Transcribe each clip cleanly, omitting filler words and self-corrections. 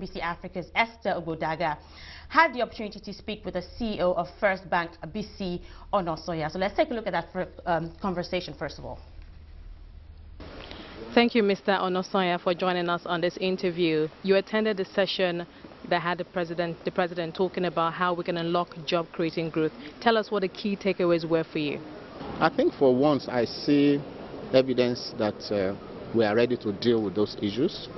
CNBC Africa's Esther Ugbodaga had the opportunity to speak with the CEO of First Bank, Bisi, Onasanya. So let's take a look at that conversation first of all. Thank you, Mr. Onasanya, for joining us on this interview. You attended the session that had the president talking about how we can unlock job-creating growth. Tell us what the key takeaways were for you. I think for once I see evidence that we are ready to deal with those issues.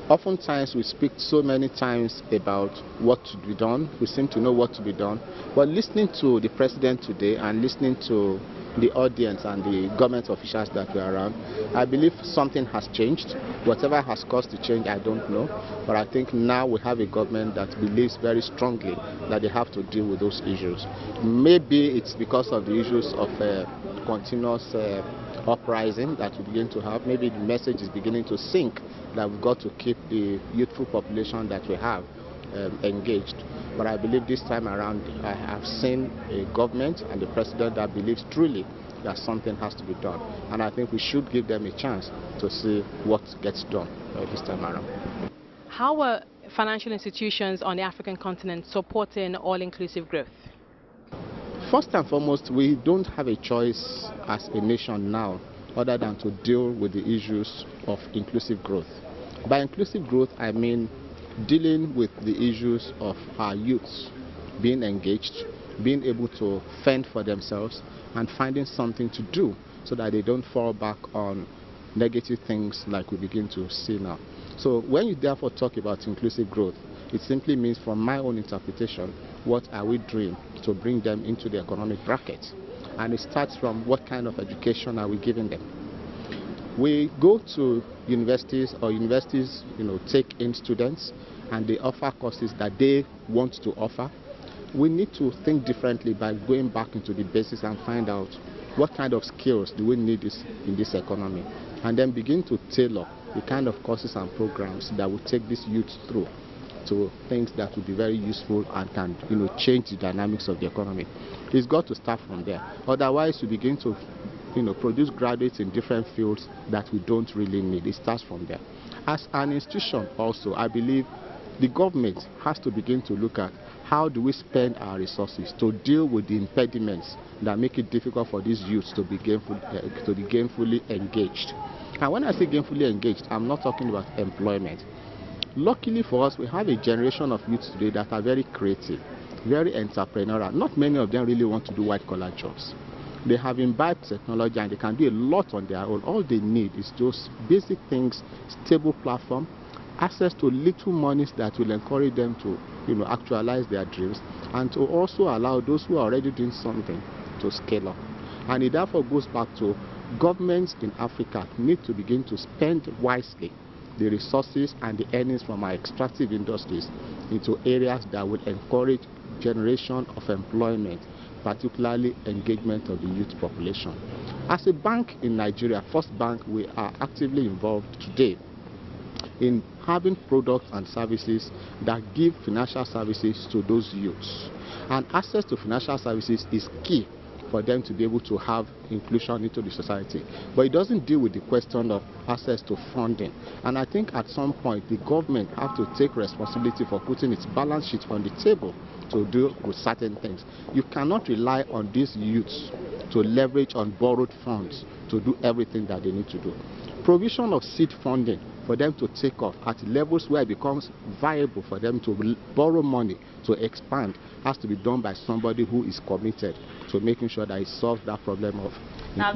Oftentimes we speak so many times about what to be done. We seem to know what to be done. But listening to the president today and listening to the audience and the government officials that were around, I believe something has changed. Whatever has caused the change, I don't know. But I think now we have a government that believes very strongly that they have to deal with those issues. Maybe it's because of the issues of continuous uprising that we begin to have. Maybe the message is beginning to sink that we've got to keep the youthful population that we have engaged. But I believe this time around I have seen a government and the president that believes truly that something has to be done. And I think we should give them a chance to see what gets done this time around. How are financial institutions on the African continent supporting all-inclusive growth? First and foremost, we don't have a choice as a nation now other than to deal with the issues of inclusive growth. By inclusive growth, I mean dealing with the issues of our youths being engaged, being able to fend for themselves, and finding something to do so that they don't fall back on negative things like we begin to see now. So when you therefore talk about inclusive growth, it simply means, from my own interpretation, what are we doing to bring them into the economic bracket? And it starts from what kind of education are we giving them. We go to universities, or universities take in students and they offer courses that they want to offer. We need to think differently by going back into the basics and find out what kind of skills do we need in this economy, and then begin to tailor the kind of courses and programs that will take these youths through to things that will be very useful and can change the dynamics of the economy. It's got to start from there. Otherwise we begin to produce graduates in different fields that we don't really need. It starts from there. As an institution also, I believe the government has to begin to look at how do we spend our resources to deal with the impediments that make it difficult for these youths to be gainfully engaged. And when I say gainfully engaged, I'm not talking about employment. Luckily for us, we have a generation of youths today that are very creative, very entrepreneurial. Not many of them really want to do white-collar jobs. They have imbibed technology and they can do a lot on their own. All they need is those basic things: stable platform, access to little monies that will encourage them to actualize their dreams, and to also allow those who are already doing something to scale up. And it therefore goes back to governments in Africa need to begin to spend wisely the resources and the earnings from our extractive industries into areas that will encourage generation of employment, particularly engagement of the youth population. As a bank in Nigeria, First Bank, we are actively involved today in having products and services that give financial services to those youths. And access to financial services is key for them to be able to have inclusion into the society. But it doesn't deal with the question of access to funding. And I think at some point the government have to take responsibility for putting its balance sheet on the table to deal with certain things. You cannot rely on these youths to leverage on borrowed funds to do everything that they need to do. Provision of seed funding for them to take off at levels where it becomes viable for them to borrow money to expand has to be done by somebody who is committed to making sure that it solves that problem of inclusion.